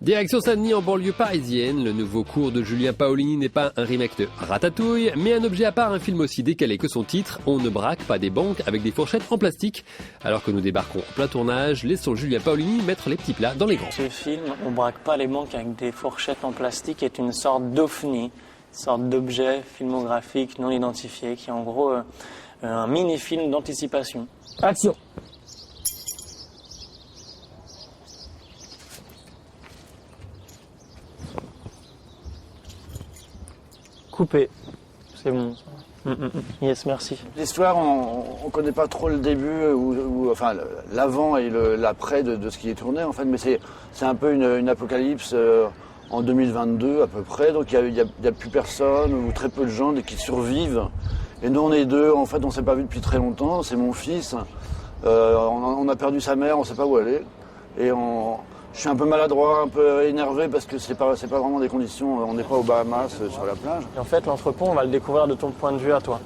Direction Saint-Denis en banlieue parisienne, le nouveau cours de Julien Paolini n'est pas un remake de Ratatouille, mais un objet à part, un film aussi décalé que son titre, On ne braque pas des banques avec des fourchettes en plastique. Alors que nous débarquons en plein tournage, laissons Julien Paolini mettre les petits plats dans les grands. Ce film, On braque pas les banques avec des fourchettes en plastique, est une sorte d'ovni, une sorte d'objet filmographique non identifié, qui est en gros un mini-film d'anticipation. Action! Coupé. C'est bon. Yes, merci. L'histoire, on ne connaît pas trop le début, enfin l'avant et l'après de ce qui est tourné en fait, mais c'est un peu une apocalypse en 2022 à peu près, donc il y a plus personne ou très peu de gens qui survivent. Et nous on est deux, en fait on s'est pas vu depuis très longtemps, c'est mon fils, on a perdu sa mère, on sait pas où elle est, et je suis un peu maladroit, un peu énervé parce que c'est pas vraiment des conditions, on n'est pas aux Bahamas sur la plage. Et en fait, l'entrepôt, on va le découvrir de ton point de vue à toi.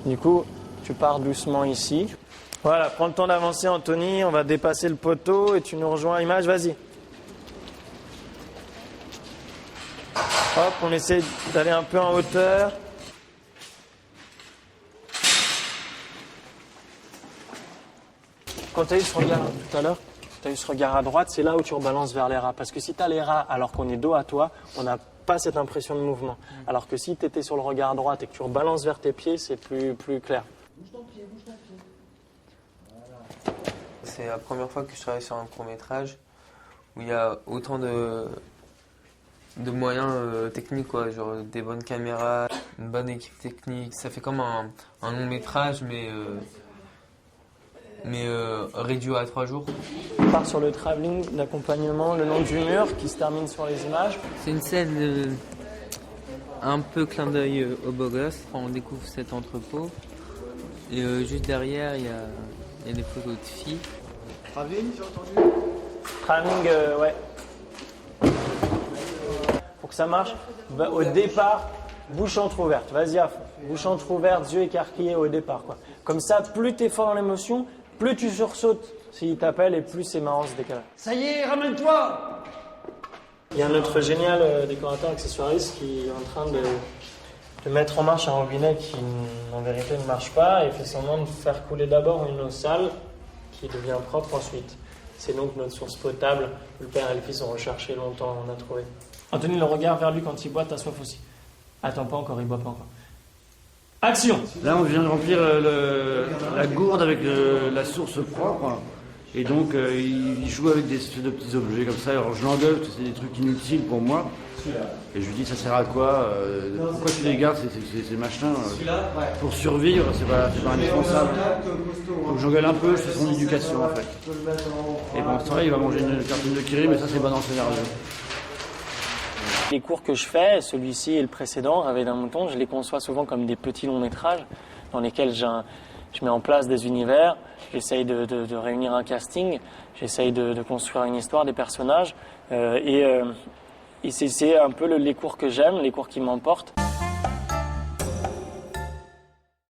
Du coup, tu pars doucement ici. Voilà, prends le temps d'avancer, Anthony, on va dépasser le poteau et tu nous rejoins à l'image, vas-y. Hop, on essaie d'aller un peu en hauteur. Quand tu as eu ce regard tout à l'heure, tu as eu ce regard à droite, c'est là où tu rebalances vers les rats. Parce que si tu as les rats alors qu'on est dos à toi, on n'a pas cette impression de mouvement. Alors que si tu étais sur le regard à droite et que tu rebalances vers tes pieds, c'est plus clair. Bouge ton pied, bouge ton pied. Voilà. C'est la première fois que je travaille sur un court-métrage où il y a autant de moyens techniques, quoi, genre des bonnes caméras, une bonne équipe technique. Ça fait comme un long-métrage, mais réduit à 3 jours. On part sur le travelling d'accompagnement le long du mur qui se termine sur les images. C'est une scène un peu clin d'œil au beau gosse. On découvre cet entrepôt et juste derrière il y a des photos de filles. Travelling, j'ai entendu. Travelling, ouais. Pour que ça marche, au départ, bouche entrouverte. Vas-y à fond. Bouche entrouverte, yeux écarquillés au départ, quoi. Comme ça, plus tu es fort dans l'émotion, plus tu sursautes s'il t'appelle et plus c'est marrant ce décalage. Ça y est, ramène-toi! Il y a notre génial décorateur accessoiriste qui est en train de mettre en marche un robinet qui en vérité ne marche pas et fait semblant de faire couler d'abord une eau sale qui devient propre ensuite. C'est donc notre source potable. Le père et le fils ont recherché longtemps, on a trouvé. Anthony, le regard vers lui quand il boit, t'as soif aussi. Attends pas encore, il boit pas encore. Action! Là, on vient de remplir la gourde avec la source propre. Et donc, il joue avec des petits objets comme ça. Alors, je l'engueule, parce que c'est des trucs inutiles pour moi. Et je lui dis, ça sert à quoi? Pourquoi tu les gardes, ces machins? Pour survivre, c'est pas indispensable. Donc, j'engueule un peu, je fais son éducation, en fait. Et pendant ce temps-là, il va manger une tartine de kiri, mais ça, c'est pas dans le scénario. Les cours que je fais, celui-ci et le précédent, Réveil d'un mouton, je les conçois souvent comme des petits longs métrages dans lesquels je mets en place des univers, j'essaye de réunir un casting, j'essaye de construire une histoire, des personnages, et c'est un peu les cours que j'aime, les cours qui m'emportent.